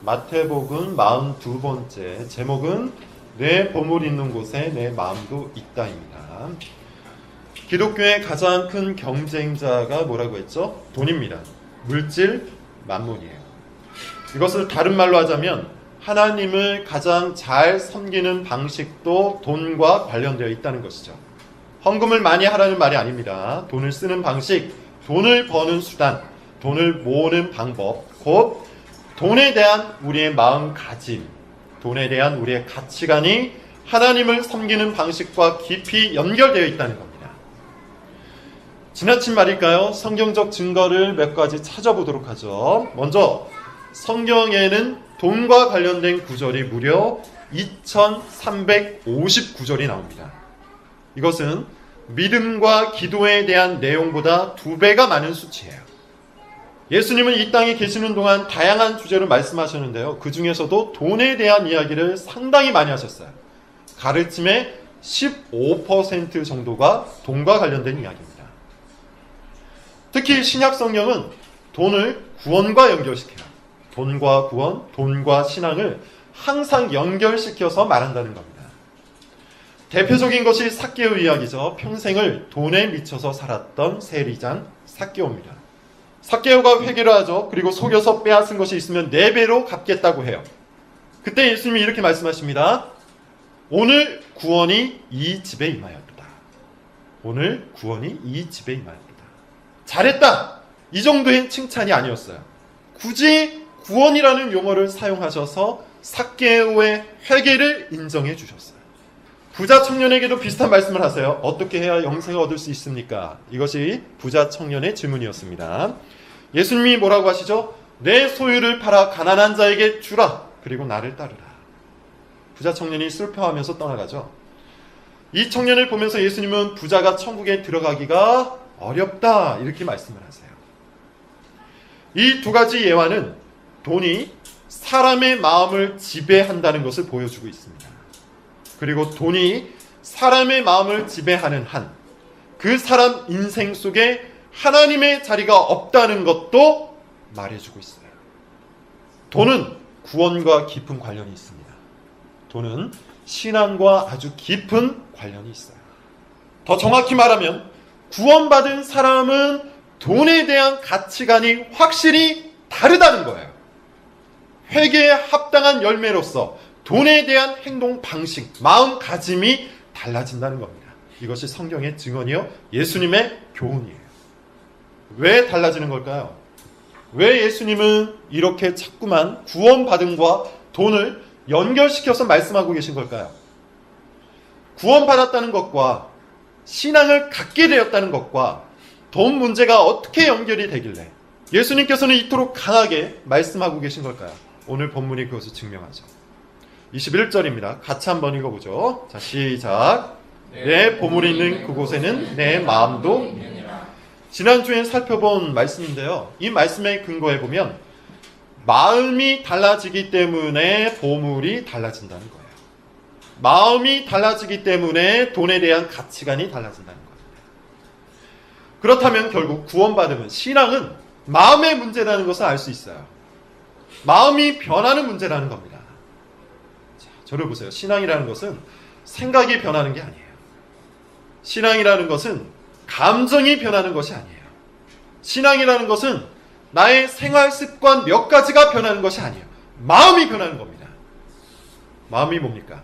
마태복음 42번째 제목은 내 보물 있는 곳에 내 마음도 있다입니다. 기독교의 가장 큰 경쟁자가 뭐라고 했죠? 돈입니다. 물질, 만문이에요. 이것을 다른 말로 하자면 하나님을 가장 잘 섬기는 방식도 돈과 관련되어 있다는 것이죠. 헌금을 많이 하라는 말이 아닙니다. 돈을 쓰는 방식, 돈을 버는 수단, 돈을 모으는 방법, 곧 돈에 대한 우리의 마음가짐, 돈에 대한 우리의 가치관이 하나님을 섬기는 방식과 깊이 연결되어 있다는 겁니다. 지나친 말일까요? 성경적 증거를 몇 가지 찾아보도록 하죠. 먼저 성경에는 돈과 관련된 구절이 무려 2350구절이 나옵니다. 이것은 믿음과 기도에 대한 내용보다 2배가 많은 수치예요. 예수님은 이 땅에 계시는 동안 다양한 주제로 말씀하셨는데요. 그 중에서도 돈에 대한 이야기를 상당히 많이 하셨어요. 가르침의 15% 정도가 돈과 관련된 이야기입니다. 특히 신약 성경은 돈을 구원과 연결시켜요. 돈과 구원, 돈과 신앙을 항상 연결시켜서 말한다는 겁니다. 대표적인 것이 삭개오 이야기죠. 평생을 돈에 미쳐서 살았던 세리장 삭개오입니다. 삭개오가 회개를 하죠. 그리고 속여서 빼앗은 것이 있으면 4배로 갚겠다고 해요. 그때 예수님이 이렇게 말씀하십니다. 오늘 구원이 이 집에 임하였다. 오늘 구원이 이 집에 임하였다. 잘했다. 이 정도의 칭찬이 아니었어요. 굳이 구원이라는 용어를 사용하셔서 삭개오의 회개를 인정해 주셨어요. 부자 청년에게도 비슷한 말씀을 하세요. 어떻게 해야 영생을 얻을 수 있습니까? 이것이 부자 청년의 질문이었습니다. 예수님이 뭐라고 하시죠? 내 소유를 팔아 가난한 자에게 주라. 그리고 나를 따르라. 부자 청년이 슬퍼하면서 떠나가죠. 이 청년을 보면서 예수님은 부자가 천국에 들어가기가 어렵다. 이렇게 말씀을 하세요. 이 2가지 예화는 돈이 사람의 마음을 지배한다는 것을 보여주고 있습니다. 그리고 돈이 사람의 마음을 지배하는 한, 그 사람 인생 속에 하나님의 자리가 없다는 것도 말해주고 있어요. 돈은 구원과 깊은 관련이 있습니다. 돈은 신앙과 아주 깊은 관련이 있어요. 더 정확히 말하면 구원받은 사람은 돈에 대한 가치관이 확실히 다르다는 거예요. 회개에 합당한 열매로서 돈에 대한 행동 방식, 마음가짐이 달라진다는 겁니다. 이것이 성경의 증언이요, 예수님의 교훈이에요. 왜 달라지는 걸까요? 왜 예수님은 이렇게 자꾸만 구원받음과 돈을 연결시켜서 말씀하고 계신 걸까요? 구원받았다는 것과 신앙을 갖게 되었다는 것과 돈 문제가 어떻게 연결이 되길래 예수님께서는 이토록 강하게 말씀하고 계신 걸까요? 오늘 본문이 그것을 증명하죠. 21절입니다. 같이 한번 읽어보죠. 자, 시작. 내 보물이 있는 그곳에는 내 마음도 있느니라. 지난주에 살펴본 말씀인데요. 이 말씀에 근거해 보면 마음이 달라지기 때문에 보물이 달라진다는 거예요. 마음이 달라지기 때문에 돈에 대한 가치관이 달라진다는 겁니다. 그렇다면 결국 구원받으면 신앙은 마음의 문제라는 것을 알 수 있어요. 마음이 변하는 문제라는 겁니다. 저를 보세요. 신앙이라는 것은 생각이 변하는 게 아니에요. 신앙이라는 것은 감정이 변하는 것이 아니에요. 신앙이라는 것은 나의 생활 습관 몇 가지가 변하는 것이 아니에요. 마음이 변하는 겁니다. 마음이 뭡니까?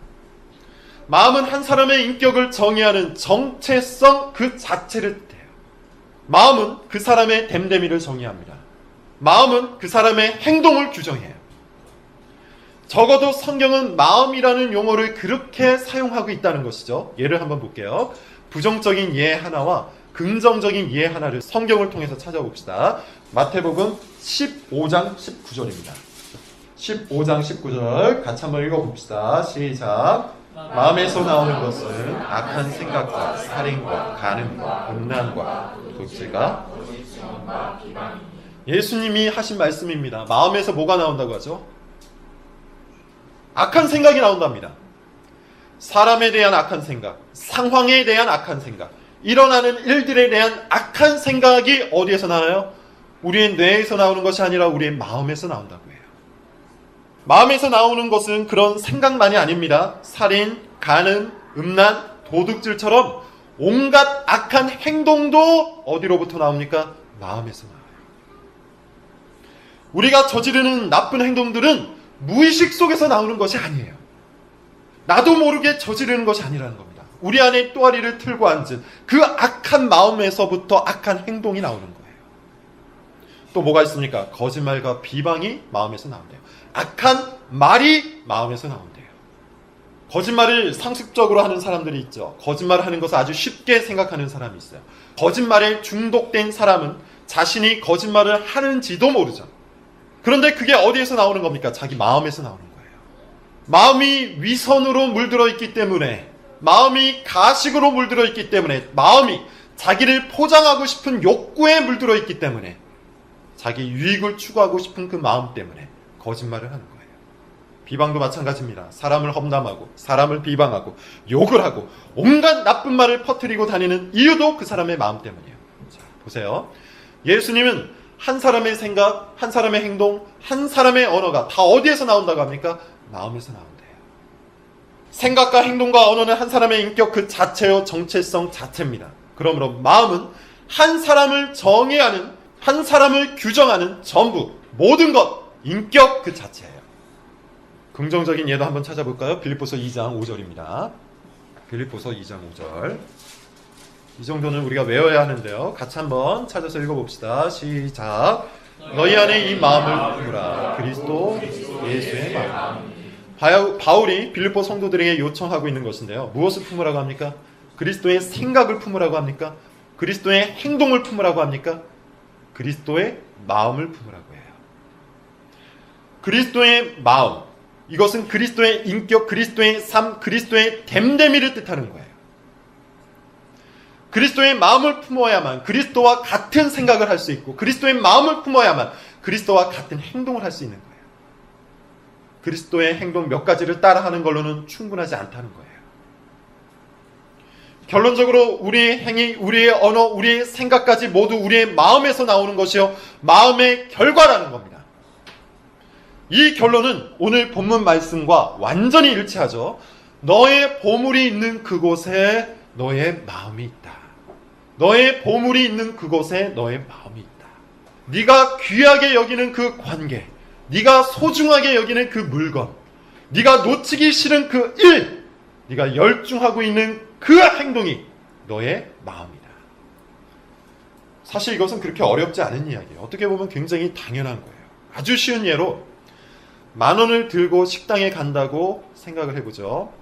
마음은 한 사람의 인격을 정의하는 정체성 그 자체를 뜻해요. 마음은 그 사람의 됨됨이를 정의합니다. 마음은 그 사람의 행동을 규정해요. 적어도 성경은 마음이라는 용어를 그렇게 사용하고 있다는 것이죠. 예를 한번 볼게요. 부정적인 예 하나와 긍정적인 예 하나를 성경을 통해서 찾아봅시다. 마태복음 15장 19절입니다. 15장 19절 같이 한번 읽어봅시다. 시작. 마음에서 나오는 것은 악한 생각과 살인과 간음과 음란과 도치가 예수님이 하신 말씀입니다. 마음에서 뭐가 나온다고 하죠? 악한 생각이 나온답니다. 사람에 대한 악한 생각, 상황에 대한 악한 생각, 일어나는 일들에 대한 악한 생각이 어디에서 나와요? 우리의 뇌에서 나오는 것이 아니라 우리의 마음에서 나온다고 해요. 마음에서 나오는 것은 그런 생각만이 아닙니다. 살인, 간음, 음란, 도둑질처럼 온갖 악한 행동도 어디로부터 나옵니까? 마음에서 나와요. 우리가 저지르는 나쁜 행동들은 무의식 속에서 나오는 것이 아니에요. 나도 모르게 저지르는 것이 아니라는 겁니다. 우리 안에 또아리를 틀고 앉은 그 악한 마음에서부터 악한 행동이 나오는 거예요. 또 뭐가 있습니까? 거짓말과 비방이 마음에서 나온대요. 악한 말이 마음에서 나온대요. 거짓말을 상습적으로 하는 사람들이 있죠. 거짓말을 하는 것을 아주 쉽게 생각하는 사람이 있어요. 거짓말에 중독된 사람은 자신이 거짓말을 하는지도 모르죠. 그런데 그게 어디에서 나오는 겁니까? 자기 마음에서 나오는 거예요. 마음이 위선으로 물들어 있기 때문에, 마음이 가식으로 물들어 있기 때문에, 마음이 자기를 포장하고 싶은 욕구에 물들어 있기 때문에, 자기 유익을 추구하고 싶은 그 마음 때문에 거짓말을 하는 거예요. 비방도 마찬가지입니다. 사람을 험담하고, 사람을 비방하고, 욕을 하고, 온갖 나쁜 말을 퍼뜨리고 다니는 이유도 그 사람의 마음 때문이에요. 자, 보세요. 예수님은 한 사람의 생각, 한 사람의 행동, 한 사람의 언어가 다 어디에서 나온다고 합니까? 마음에서 나온대요. 생각과 행동과 언어는 한 사람의 인격 그 자체요, 정체성 자체입니다. 그러므로 마음은 한 사람을 정의하는, 한 사람을 규정하는 전부, 모든 것, 인격 그 자체예요. 긍정적인 예도 한번 찾아볼까요? 빌립보서 2장 5절입니다. 빌립보서 2장 5절. 이 정도는 우리가 외워야 하는데요. 같이 한번 찾아서 읽어봅시다. 시작. 너희 안에 이 마음을 품으라. 그리스도 예수의 마음. 바울이 빌립보 성도들에게 요청하고 있는 것인데요. 무엇을 품으라고 합니까? 그리스도의 생각을 품으라고 합니까? 그리스도의 행동을 품으라고 합니까? 그리스도의 마음을 품으라고 해요. 그리스도의 마음, 이것은 그리스도의 인격, 그리스도의 삶, 그리스도의 됨됨이를 뜻하는 거예요. 그리스도의 마음을 품어야만 그리스도와 같은 생각을 할 수 있고, 그리스도의 마음을 품어야만 그리스도와 같은 행동을 할 수 있는 거예요. 그리스도의 행동 몇 가지를 따라하는 걸로는 충분하지 않다는 거예요. 결론적으로 우리의 행위, 우리의 언어, 우리의 생각까지 모두 우리의 마음에서 나오는 것이요, 마음의 결과라는 겁니다. 이 결론은 오늘 본문 말씀과 완전히 일치하죠. 너의 보물이 있는 그곳에 너의 마음이 있다. 너의 보물이 있는 그곳에 너의 마음이 있다. 네가 귀하게 여기는 그 관계, 네가 소중하게 여기는 그 물건, 네가 놓치기 싫은 그 일, 네가 열중하고 있는 그 행동이 너의 마음이다. 사실 이것은 그렇게 어렵지 않은 이야기예요. 어떻게 보면 굉장히 당연한 거예요. 아주 쉬운 예로 10,000원을 들고 식당에 간다고 생각을 해보죠.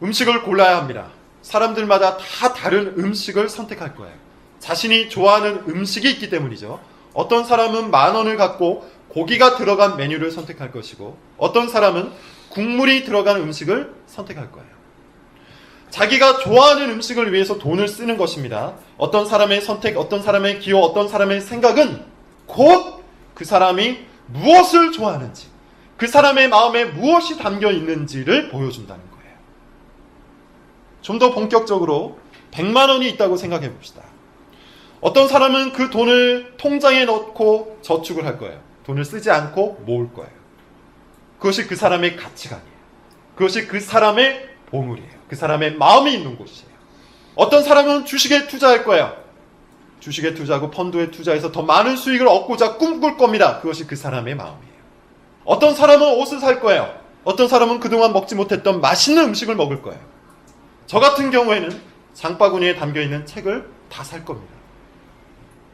음식을 골라야 합니다. 사람들마다 다 다른 음식을 선택할 거예요. 자신이 좋아하는 음식이 있기 때문이죠. 어떤 사람은 10,000원을 갖고 고기가 들어간 메뉴를 선택할 것이고, 어떤 사람은 국물이 들어간 음식을 선택할 거예요. 자기가 좋아하는 음식을 위해서 돈을 쓰는 것입니다. 어떤 사람의 선택, 어떤 사람의 기호, 어떤 사람의 생각은 곧 그 사람이 무엇을 좋아하는지, 그 사람의 마음에 무엇이 담겨 있는지를 보여준다는 거예요. 좀 더 본격적으로 100만 원이 있다고 생각해 봅시다. 어떤 사람은 그 돈을 통장에 넣고 저축을 할 거예요. 돈을 쓰지 않고 모을 거예요. 그것이 그 사람의 가치관이에요. 그것이 그 사람의 보물이에요. 그 사람의 마음이 있는 곳이에요. 어떤 사람은 주식에 투자할 거예요. 주식에 투자하고 펀드에 투자해서 더 많은 수익을 얻고자 꿈꿀 겁니다. 그것이 그 사람의 마음이에요. 어떤 사람은 옷을 살 거예요. 어떤 사람은 그동안 먹지 못했던 맛있는 음식을 먹을 거예요. 저 같은 경우에는 장바구니에 담겨있는 책을 다 살 겁니다.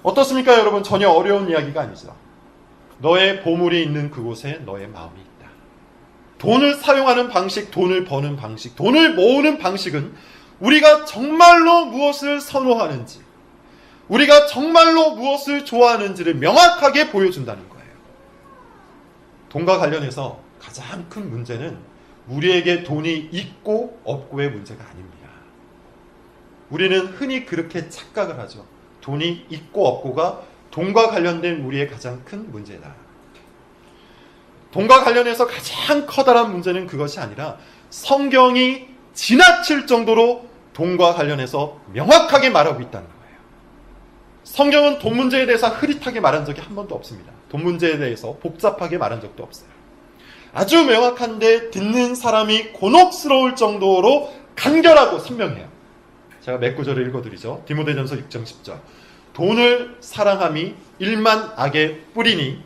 어떻습니까, 여러분? 전혀 어려운 이야기가 아니죠. 너의 보물이 있는 그곳에 너의 마음이 있다. 돈을 사용하는 방식, 돈을 버는 방식, 돈을 모으는 방식은 우리가 정말로 무엇을 선호하는지, 우리가 정말로 무엇을 좋아하는지를 명확하게 보여준다는 거예요. 돈과 관련해서 가장 큰 문제는 우리에게 돈이 있고 없고의 문제가 아닙니다. 우리는 흔히 그렇게 착각을 하죠. 돈이 있고 없고가 돈과 관련된 우리의 가장 큰 문제다. 돈과 관련해서 가장 커다란 문제는 그것이 아니라 성경이 지나칠 정도로 돈과 관련해서 명확하게 말하고 있다는 거예요. 성경은 돈 문제에 대해서 흐릿하게 말한 적이 한 번도 없습니다. 돈 문제에 대해서 복잡하게 말한 적도 없어요. 아주 명확한데 듣는 사람이 곤혹스러울 정도로 간결하고 선명해요. 제가 몇 구절을 읽어드리죠. 디모데전서 6장 10절. 돈을 사랑함이 일만 악의 뿌리니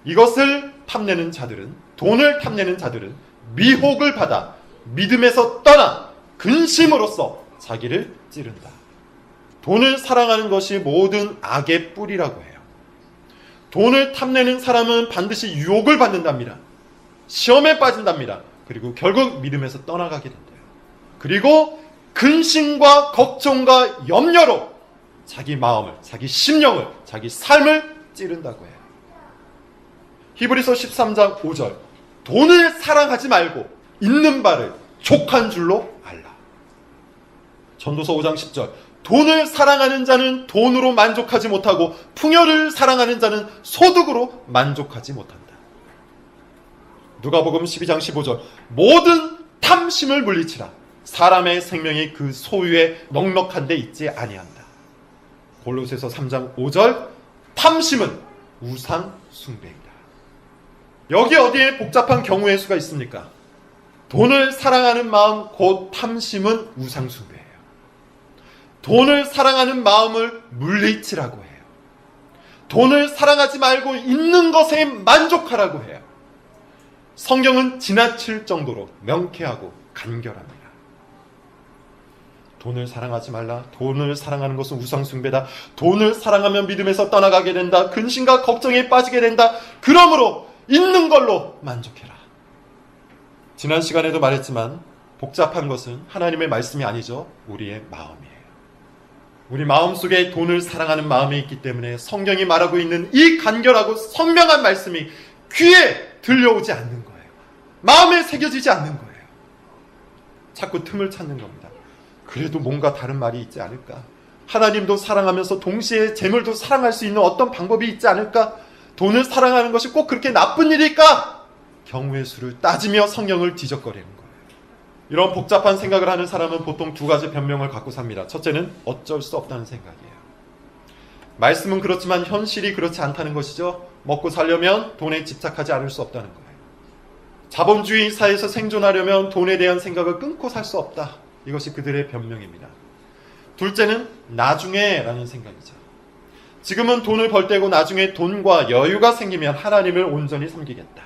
이것을 탐내는 자들은, 돈을 탐내는 자들은 미혹을 받아 믿음에서 떠나 근심으로써 자기를 찌른다. 돈을 사랑하는 것이 모든 악의 뿌리라고 해요. 돈을 탐내는 사람은 반드시 유혹을 받는답니다. 시험에 빠진답니다. 그리고 결국 믿음에서 떠나가게 된대요. 그리고 근심과 걱정과 염려로 자기 마음을, 자기 심령을, 자기 삶을 찌른다고 해요. 히브리서 13장 5절. 돈을 사랑하지 말고 있는 바를 족한 줄로 알라. 전도서 5장 10절. 돈을 사랑하는 자는 돈으로 만족하지 못하고 풍요를 사랑하는 자는 소득으로 만족하지 못한다. 누가복음 12장 15절. 모든 탐심을 물리치라. 사람의 생명이 그 소유에 넉넉한 데 있지 아니한다. 골로새서 3장 5절. 탐심은 우상 숭배이다. 여기 어디에 복잡한 경우의 수가 있습니까? 돈을 사랑하는 마음 곧 탐심은 우상 숭배예요. 돈을 사랑하는 마음을 물리치라고 해요. 돈을 사랑하지 말고 있는 것에 만족하라고 해요. 성경은 지나칠 정도로 명쾌하고 간결합니다. 돈을 사랑하지 말라. 돈을 사랑하는 것은 우상 숭배다. 돈을 사랑하면 믿음에서 떠나가게 된다. 근심과 걱정에 빠지게 된다. 그러므로 있는 걸로 만족해라. 지난 시간에도 말했지만 복잡한 것은 하나님의 말씀이 아니죠. 우리의 마음이에요. 우리 마음속에 돈을 사랑하는 마음이 있기 때문에 성경이 말하고 있는 이 간결하고 선명한 말씀이 귀에 들려오지 않는 거예요. 마음에 새겨지지 않는 거예요. 자꾸 틈을 찾는 겁니다. 그래도 뭔가 다른 말이 있지 않을까? 하나님도 사랑하면서 동시에 재물도 사랑할 수 있는 어떤 방법이 있지 않을까? 돈을 사랑하는 것이 꼭 그렇게 나쁜 일일까? 경우의 수를 따지며 성경을 뒤적거리는 거예요. 이런 복잡한 생각을 하는 사람은 보통 두 가지 변명을 갖고 삽니다. 첫째는 어쩔 수 없다는 생각이에요. 말씀은 그렇지만 현실이 그렇지 않다는 것이죠. 먹고 살려면 돈에 집착하지 않을 수 없다는 거예요. 자본주의 사회에서 생존하려면 돈에 대한 생각을 끊고 살 수 없다. 이것이 그들의 변명입니다. 둘째는 나중에 라는 생각이죠. 지금은 돈을 벌 때고 나중에 돈과 여유가 생기면 하나님을 온전히 섬기겠다.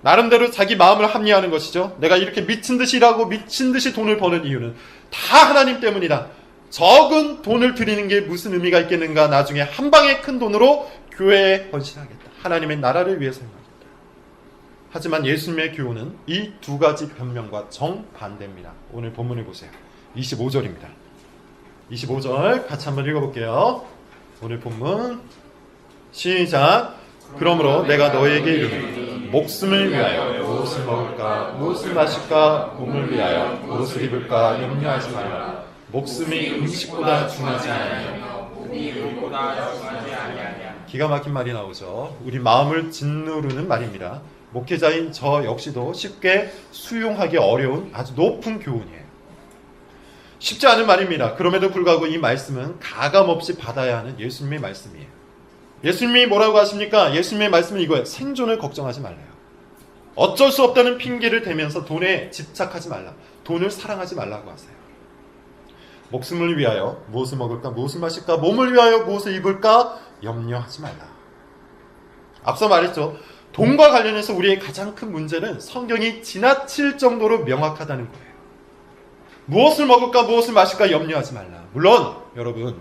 나름대로 자기 마음을 합리화하는 것이죠. 내가 이렇게 미친 듯이 일하고 미친 듯이 돈을 버는 이유는 다 하나님 때문이다. 적은 돈을 드리는 게 무슨 의미가 있겠는가. 나중에 한 방에 큰 돈으로 교회에 헌신하겠다. 하나님의 나라를 위해서 행하겠다. 하지만 예수님의 교훈은 이 두 가지 변명과 정반대입니다. 오늘 본문을 보세요. 25절입니다. 25절 같이 한번 읽어볼게요. 오늘 본문 시작. 그러므로 내가 너에게 이르노니 목숨을 위하여 무엇을 먹을까 무엇을 마실까 몸을 위하여 무엇을 입을까 염려하지 말라. 목숨이 음식보다 중하지 아니하며 몸이 의복보다 중하지 아니하냐. 기가 막힌 말이 나오죠. 우리 마음을 짓누르는 말입니다. 목회자인 저 역시도 쉽게 수용하기 어려운 아주 높은 교훈이에요. 쉽지 않은 말입니다. 그럼에도 불구하고 이 말씀은 가감없이 받아야 하는 예수님의 말씀이에요. 예수님이 뭐라고 하십니까? 예수님의 말씀은 이거예요. 생존을 걱정하지 말래요. 어쩔 수 없다는 핑계를 대면서 돈에 집착하지 말라. 돈을 사랑하지 말라고 하세요. 목숨을 위하여 무엇을 먹을까 무엇을 마실까 몸을 위하여 무엇을 입을까 염려하지 말라. 앞서 말했죠. 돈과 관련해서 우리의 가장 큰 문제는 성경이 지나칠 정도로 명확하다는 거예요. 무엇을 먹을까 무엇을 마실까 염려하지 말라. 물론 여러분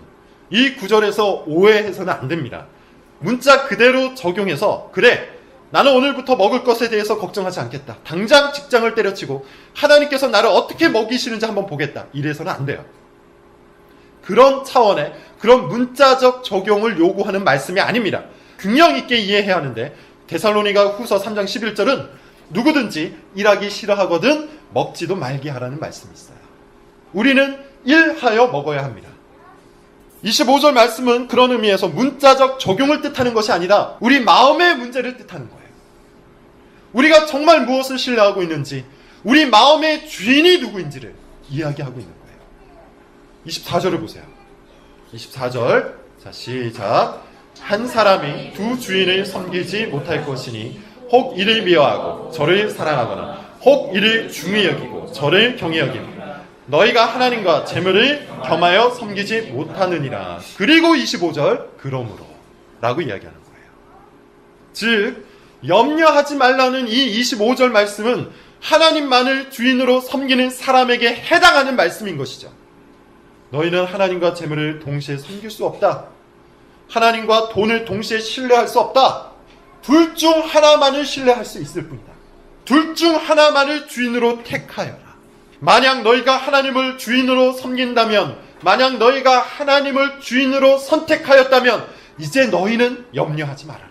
이 구절에서 오해해서는 안 됩니다. 문자 그대로 적용해서 그래 나는 오늘부터 먹을 것에 대해서 걱정하지 않겠다. 당장 직장을 때려치고 하나님께서 나를 어떻게 먹이시는지 한번 보겠다. 이래서는 안 돼요. 그런 차원의 그런 문자적 적용을 요구하는 말씀이 아닙니다. 균형 있게 이해해야 하는데 데살로니가 후서 3장 11절은 누구든지 일하기 싫어하거든 먹지도 말게 하라는 말씀이 있어요. 우리는 일하여 먹어야 합니다. 25절 말씀은 그런 의미에서 문자적 적용을 뜻하는 것이 아니라 우리 마음의 문제를 뜻하는 거예요. 우리가 정말 무엇을 신뢰하고 있는지 우리 마음의 주인이 누구인지를 이야기하고 있는 거예요. 24절을 보세요. 24절 자 시작. 한 사람이 두 주인을 섬기지 못할 것이니 혹 이를 미워하고 저를 사랑하거나 혹 이를 중히 여기고 저를 경히 여기고 너희가 하나님과 재물을 겸하여 섬기지 못하느니라. 그리고 25절 그러므로 라고 이야기하는 거예요. 즉 염려하지 말라는 이 25절 말씀은 하나님만을 주인으로 섬기는 사람에게 해당하는 말씀인 것이죠. 너희는 하나님과 재물을 동시에 섬길 수 없다. 하나님과 돈을 동시에 신뢰할 수 없다. 둘 중 하나만을 신뢰할 수 있을 뿐이다. 둘 중 하나만을 주인으로 택하여라. 만약 너희가 하나님을 주인으로 섬긴다면, 만약 너희가 하나님을 주인으로 선택하였다면 이제 너희는 염려하지 말아라.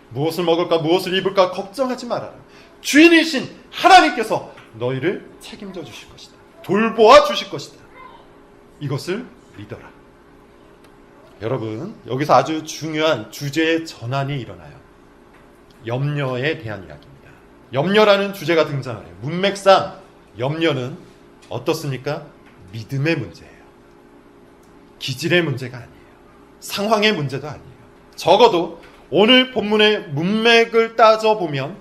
무엇을 먹을까 무엇을 입을까 걱정하지 말아라. 주인이신 하나님께서 너희를 책임져 주실 것이다. 돌보아 주실 것이다. 이것을 믿어라. 여러분, 여기서 아주 중요한 주제의 전환이 일어나요. 염려에 대한 이야기입니다. 염려라는 주제가 등장을 해요. 문맥상 염려는 어떻습니까? 믿음의 문제예요. 기질의 문제가 아니에요. 상황의 문제도 아니에요. 적어도 오늘 본문의 문맥을 따져보면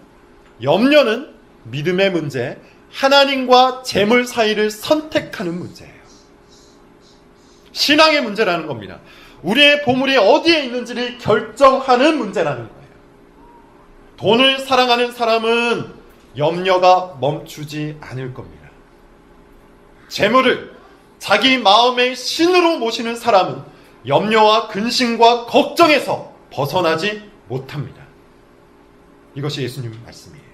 염려는 믿음의 문제, 하나님과 재물 사이를 선택하는 문제예요. 신앙의 문제라는 겁니다. 우리의 보물이 어디에 있는지를 결정하는 문제라는 거예요. 돈을 사랑하는 사람은 염려가 멈추지 않을 겁니다. 재물을 자기 마음의 신으로 모시는 사람은 염려와 근심과 걱정에서 벗어나지 못합니다. 이것이 예수님의 말씀이에요.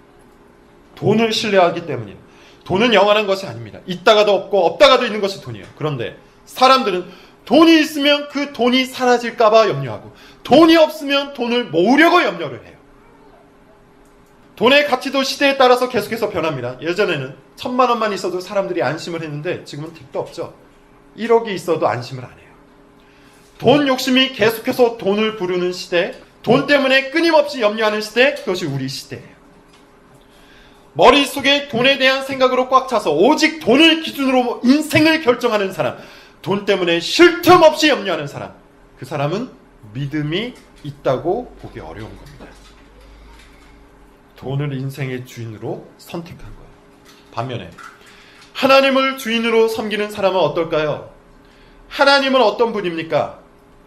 돈을 신뢰하기 때문이에요. 돈은 영원한 것이 아닙니다. 있다가도 없고 없다가도 있는 것이 돈이에요. 그런데 사람들은 돈이 있으면 그 돈이 사라질까봐 염려하고 돈이 없으면 돈을 모으려고 염려를 해요. 돈의 가치도 시대에 따라서 계속해서 변합니다. 예전에는 1,000만 원만 있어도 사람들이 안심을 했는데 지금은 택도 없죠. 1억이 있어도 안심을 안 해요. 돈 욕심이 계속해서 돈을 부르는 시대, 돈 때문에 끊임없이 염려하는 시대, 그것이 우리 시대예요. 머릿속에 돈에 대한 생각으로 꽉 차서 오직 돈을 기준으로 인생을 결정하는 사람, 돈 때문에 쉴 틈 없이 염려하는 사람, 그 사람은 믿음이 있다고 보기 어려운 겁니다. 돈을 인생의 주인으로 선택한 거예요. 반면에 하나님을 주인으로 섬기는 사람은 어떨까요? 하나님은 어떤 분입니까?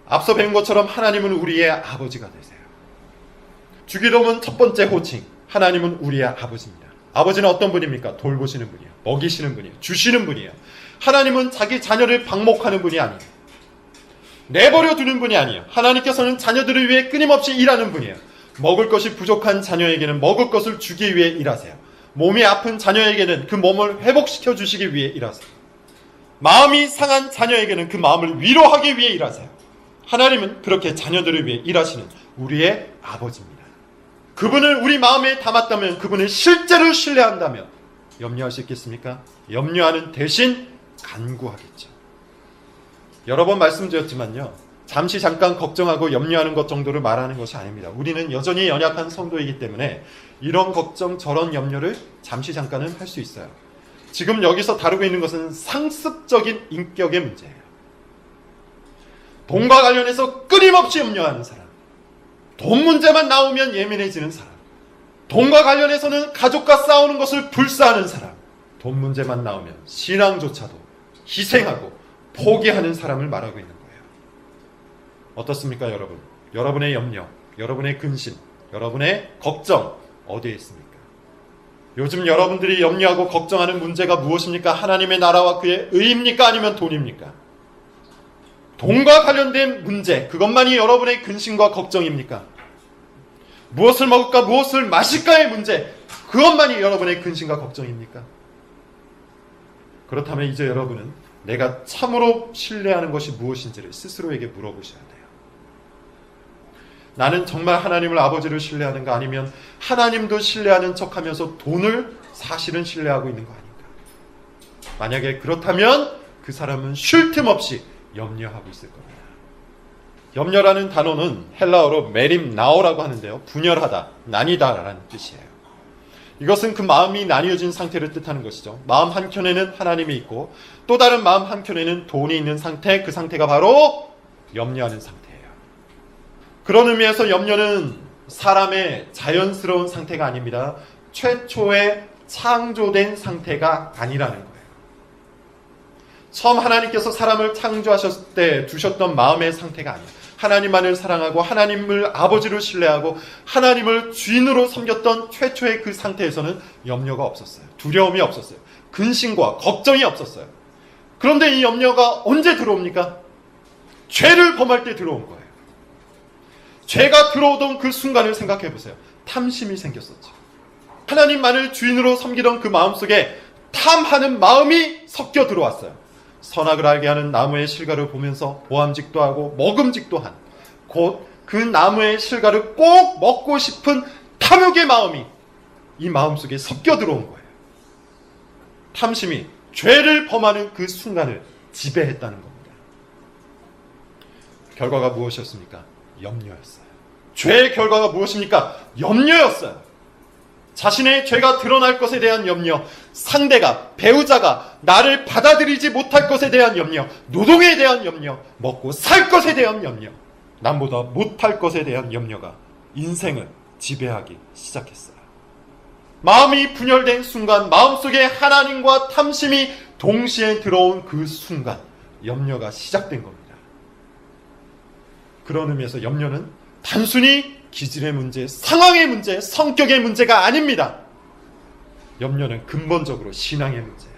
앞서 배운 것처럼 하나님은 우리의 아버지가 되세요. 주기도문 첫 번째 호칭, 하나님은 우리의 아버지입니다. 아버지는 어떤 분입니까? 돌보시는 분이에요. 먹이시는 분이에요. 주시는 분이에요. 하나님은 자기 자녀를 방목하는 분이 아니에요. 내버려 두는 분이 아니에요. 하나님께서는 자녀들을 위해 끊임없이 일하는 분이에요. 먹을 것이 부족한 자녀에게는 먹을 것을 주기 위해 일하세요. 몸이 아픈 자녀에게는 그 몸을 회복시켜 주시기 위해 일하세요. 마음이 상한 자녀에게는 그 마음을 위로하기 위해 일하세요. 하나님은 그렇게 자녀들을 위해 일하시는 우리의 아버지입니다. 그분을 우리 마음에 담았다면, 그분을 실제로 신뢰한다면 염려할 수 있겠습니까? 염려하는 대신 간구하겠죠. 여러 번 말씀드렸지만요, 잠시 잠깐 걱정하고 염려하는 것 정도를 말하는 것이 아닙니다. 우리는 여전히 연약한 성도이기 때문에 이런 걱정 저런 염려를 잠시 잠깐은 할 수 있어요. 지금 여기서 다루고 있는 것은 상습적인 인격의 문제예요. 돈과 관련해서 끊임없이 염려하는 사람, 돈 문제만 나오면 예민해지는 사람, 돈과 관련해서는 가족과 싸우는 것을 불사하는 사람, 돈 문제만 나오면 신앙조차도 희생하고 포기하는 사람을 말하고 있는 거예요. 어떻습니까, 여러분? 여러분의 염려, 여러분의 근심, 여러분의 걱정 어디에 있습니까? 요즘 여러분들이 염려하고 걱정하는 문제가 무엇입니까? 하나님의 나라와 그의 의입니까? 아니면 돈입니까? 돈과 관련된 문제, 그것만이 여러분의 근심과 걱정입니까? 무엇을 먹을까, 무엇을 마실까의 문제, 그것만이 여러분의 근심과 걱정입니까? 그렇다면 이제 여러분은 내가 참으로 신뢰하는 것이 무엇인지를 스스로에게 물어보셔야 돼요. 나는 정말 하나님을 아버지를 신뢰하는가, 아니면 하나님도 신뢰하는 척하면서 돈을 사실은 신뢰하고 있는 거 아닌가? 만약에 그렇다면 그 사람은 쉴 틈 없이 염려하고 있을 겁니다. 염려라는 단어는 헬라어로 메림나오라고 하는데요, 분열하다, 나뉘다라는 뜻이에요. 이것은 그 마음이 나뉘어진 상태를 뜻하는 것이죠. 마음 한켠에는 하나님이 있고 또 다른 마음 한켠에는 돈이 있는 상태, 그 상태가 바로 염려하는 상태예요. 그런 의미에서 염려는 사람의 자연스러운 상태가 아닙니다. 최초의 창조된 상태가 아니라는 거예요. 처음 하나님께서 사람을 창조하셨을 때 두셨던 마음의 상태가 아니에요. 하나님만을 사랑하고 하나님을 아버지로 신뢰하고 하나님을 주인으로 섬겼던 최초의 그 상태에서는 염려가 없었어요. 두려움이 없었어요. 근심과 걱정이 없었어요. 그런데 이 염려가 언제 들어옵니까? 죄를 범할 때 들어온 거예요. 죄가 들어오던 그 순간을 생각해 보세요. 탐심이 생겼었죠. 하나님만을 주인으로 섬기던 그 마음속에 탐하는 마음이 섞여 들어왔어요. 선악을 알게 하는 나무의 실과를 보면서 보암직도 하고 먹음직도 한 곧 그 나무의 실과를 꼭 먹고 싶은 탐욕의 마음이 이 마음속에 섞여 들어온 거예요. 탐심이 죄를 범하는 그 순간을 지배했다는 겁니다. 결과가 무엇이었습니까? 염려였어요. 죄의 결과가 무엇입니까? 염려였어요. 자신의 죄가 드러날 것에 대한 염려, 상대가, 배우자가 나를 받아들이지 못할 것에 대한 염려, 노동에 대한 염려, 먹고 살 것에 대한 염려, 남보다 못할 것에 대한 염려가 인생을 지배하기 시작했어요. 마음이 분열된 순간, 마음속에 하나님과 탐심이 동시에 들어온 그 순간 염려가 시작된 겁니다. 그런 의미에서 염려는 단순히 기질의 문제, 상황의 문제, 성격의 문제가 아닙니다. 염려는 근본적으로 신앙의 문제예요.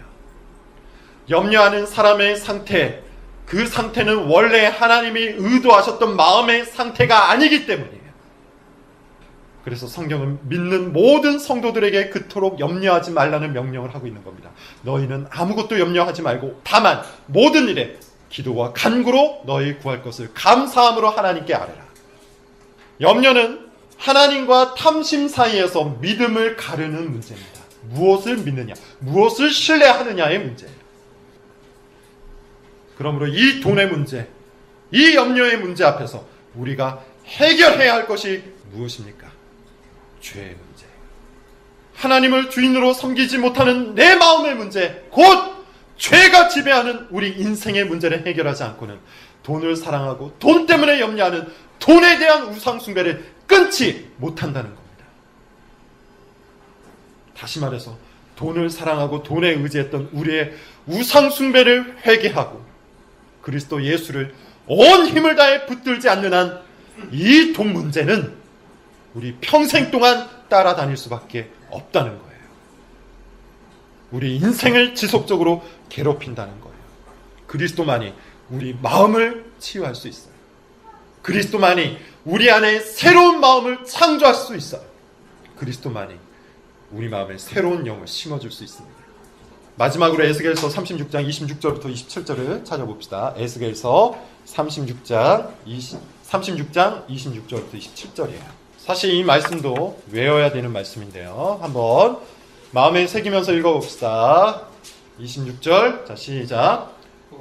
염려하는 사람의 상태, 그 상태는 원래 하나님이 의도하셨던 마음의 상태가 아니기 때문이에요. 그래서 성경은 믿는 모든 성도들에게 그토록 염려하지 말라는 명령을 하고 있는 겁니다. 너희는 아무것도 염려하지 말고 다만 모든 일에 기도와 간구로 너희 구할 것을 감사함으로 하나님께 아뢰라. 염려는 하나님과 탐심 사이에서 믿음을 가르는 문제입니다. 무엇을 믿느냐, 무엇을 신뢰하느냐의 문제예요. 그러므로 이 돈의 문제, 이 염려의 문제 앞에서 우리가 해결해야 할 것이 무엇입니까? 죄의 문제. 하나님을 주인으로 섬기지 못하는 내 마음의 문제, 곧 죄가 지배하는 우리 인생의 문제를 해결하지 않고는 돈을 사랑하고 돈 때문에 염려하는 돈에 대한 우상 숭배를 끊지 못한다는 겁니다. 다시 말해서 돈을 사랑하고 돈에 의지했던 우리의 우상 숭배를 회개하고 그리스도 예수를 온 힘을 다해 붙들지 않는 한 이 돈 문제는 우리 평생 동안 따라다닐 수밖에 없다는 거예요. 우리 인생을 지속적으로 괴롭힌다는 거예요. 그리스도만이 우리 마음을 치유할 수 있어요. 그리스도만이 우리 안에 새로운 마음을 창조할 수 있어요. 그리스도만이 우리 마음에 새로운 영을 심어줄 수 있습니다. 마지막으로 에스겔서 36장 26절부터 27절을 찾아봅시다. 에스겔서 36장 26절부터 27절이에요. 사실 이 말씀도 외워야 되는 말씀인데요. 한번 마음에 새기면서 읽어봅시다. 26절, 자 시작.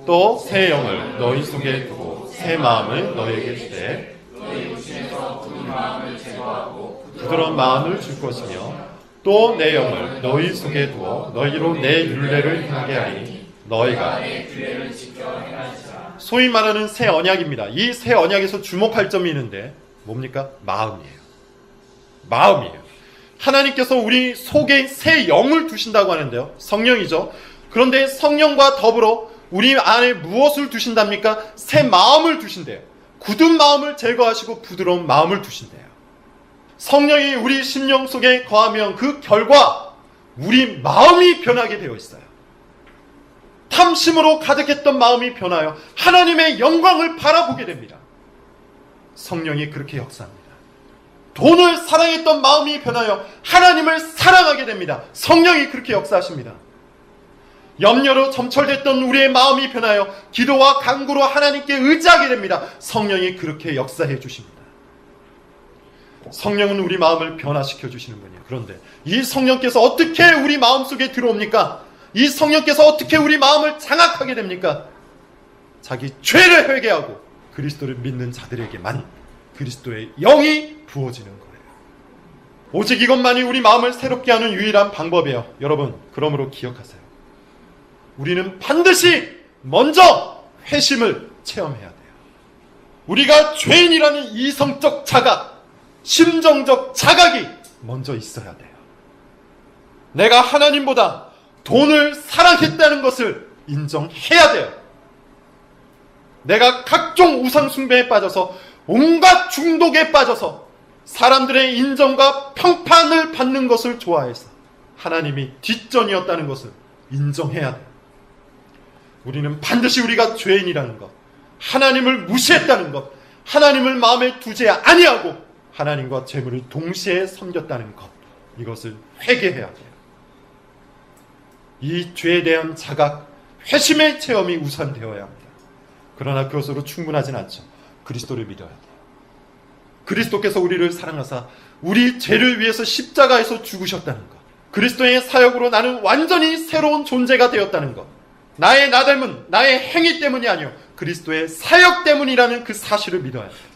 또 새 영을 너희 속에 두고 새 마음을 너희에게 주되 너희 중에서 굳은 마음을 제거하고 부드러운 마음을 줄 것이며 또 내 영을 너희 속에 두어 너희로 내 율례를 행하게 하니 너희가 내 규례를 지켜 행하리라. 소위 말하는 새 언약입니다. 이 새 언약에서 주목할 점이 있는데 뭡니까? 마음이에요. 마음이에요. 하나님께서 우리 속에 새 영을 두신다고 하는데요. 성령이죠. 그런데 성령과 더불어 우리 안에 무엇을 두신답니까? 새 마음을 두신대요. 굳은 마음을 제거하시고 부드러운 마음을 두신대요. 성령이 우리 심령 속에 거하면 그 결과 우리 마음이 변하게 되어 있어요. 탐심으로 가득했던 마음이 변하여 하나님의 영광을 바라보게 됩니다. 성령이 그렇게 역사합니다. 돈을 사랑했던 마음이 변하여 하나님을 사랑하게 됩니다. 성령이 그렇게 역사하십니다. 염려로 점철됐던 우리의 마음이 변하여 기도와 간구로 하나님께 의지하게 됩니다. 성령이 그렇게 역사해 주십니다. 성령은 우리 마음을 변화시켜 주시는 분이에요. 그런데 이 성령께서 어떻게 우리 마음속에 들어옵니까? 이 성령께서 어떻게 우리 마음을 장악하게 됩니까? 자기 죄를 회개하고 그리스도를 믿는 자들에게만 그리스도의 영이 부어지는 거예요. 오직 이것만이 우리 마음을 새롭게 하는 유일한 방법이에요. 여러분, 그러므로 기억하세요. 우리는 반드시 먼저 회심을 체험해야 돼요. 우리가 죄인이라는 이성적 자각, 심정적 자각이 먼저 있어야 돼요. 내가 하나님보다 돈을 사랑했다는 것을 인정해야 돼요. 내가 각종 우상 숭배에 빠져서 온갖 중독에 빠져서 사람들의 인정과 평판을 받는 것을 좋아해서 하나님이 뒷전이었다는 것을 인정해야 돼요. 우리는 반드시 우리가 죄인이라는 것, 하나님을 무시했다는 것, 하나님을 마음에 두지 아니하고 하나님과 재물을 동시에 섬겼다는 것, 이것을 회개해야 돼요. 이 죄에 대한 자각, 회심의 체험이 우선되어야 합니다. 그러나 그것으로 충분하진 않죠. 그리스도를 믿어야 돼요. 그리스도께서 우리를 사랑하사 우리 죄를 위해서 십자가에서 죽으셨다는 것, 그리스도의 사역으로 나는 완전히 새로운 존재가 되었다는 것, 나의 나됨은 나의 행위 때문이 아니요 그리스도의 사역 때문이라는 그 사실을 믿어야 돼요.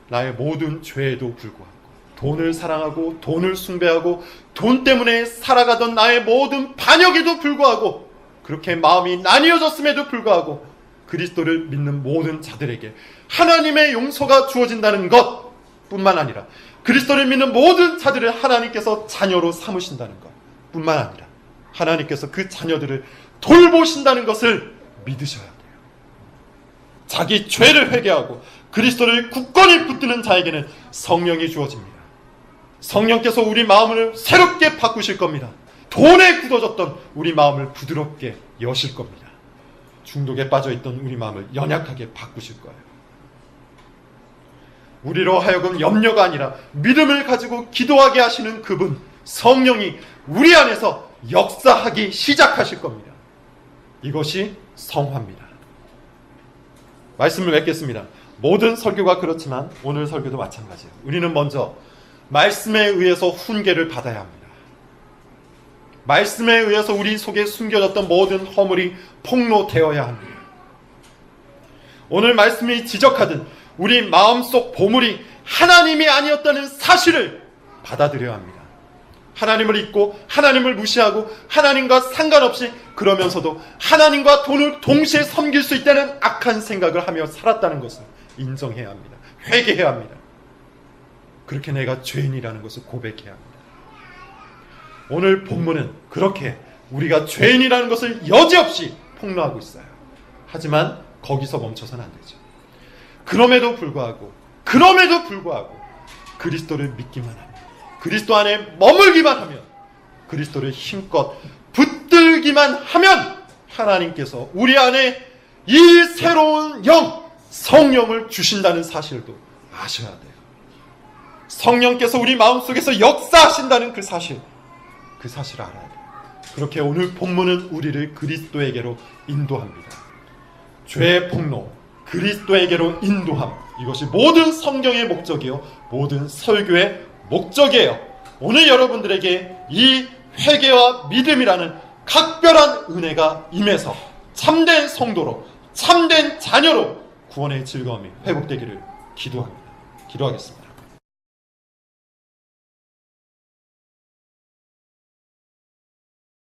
나의 모든 죄에도 불구하고, 돈을 사랑하고 돈을 숭배하고 돈 때문에 살아가던 나의 모든 반역에도 불구하고, 그렇게 마음이 나뉘어졌음에도 불구하고 그리스도를 믿는 모든 자들에게 하나님의 용서가 주어진다는 것 뿐만 아니라, 그리스도를 믿는 모든 자들을 하나님께서 자녀로 삼으신다는 것 뿐만 아니라, 하나님께서 그 자녀들을 돌보신다는 것을 믿으셔야 돼요. 자기 죄를 회개하고 그리스도를 굳건히 붙드는 자에게는 성령이 주어집니다. 성령께서 우리 마음을 새롭게 바꾸실 겁니다. 돈에 굳어졌던 우리 마음을 부드럽게 여실 겁니다. 중독에 빠져있던 우리 마음을 연약하게 바꾸실 거예요. 우리로 하여금 염려가 아니라 믿음을 가지고 기도하게 하시는 그분, 성령이 우리 안에서 역사하기 시작하실 겁니다. 이것이 성화입니다. 말씀을 맺겠습니다. 모든 설교가 그렇지만 오늘 설교도 마찬가지예요. 우리는 먼저 말씀에 의해서 훈계를 받아야 합니다. 말씀에 의해서 우리 속에 숨겨졌던 모든 허물이 폭로되어야 합니다. 오늘 말씀이 지적하듯 우리 마음속 보물이 하나님이 아니었다는 사실을 받아들여야 합니다. 하나님을 잊고 하나님을 무시하고 하나님과 상관없이, 그러면서도 하나님과 돈을 동시에 섬길 수 있다는 악한 생각을 하며 살았다는 것을 인정해야 합니다. 회개해야 합니다. 그렇게 내가 죄인이라는 것을 고백해야 합니다. 오늘 본문은 그렇게 우리가 죄인이라는 것을 여지없이 폭로하고 있어요. 하지만 거기서 멈춰서는 안 되죠. 그럼에도 불구하고 그리스도를 믿기만 하면, 그리스도 안에 머물기만 하면, 그리스도를 힘껏 붙들기만 하면 하나님께서 우리 안에 이 새로운 영, 성령을 주신다는 사실도 아셔야 돼요. 성령께서 우리 마음속에서 역사하신다는 그 사실을 알아야 돼요. 그렇게 오늘 본문은 우리를 그리스도에게로 인도합니다. 죄의 폭로, 그리스도에게로 인도함, 이것이 모든 성경의 목적이요 모든 설교의 목적이에요. 오늘 여러분들에게 이 회개와 믿음이라는 각별한 은혜가 임해서 참된 성도로, 참된 자녀로 구원의 즐거움이 회복되기를 기도합니다. 기도하겠습니다.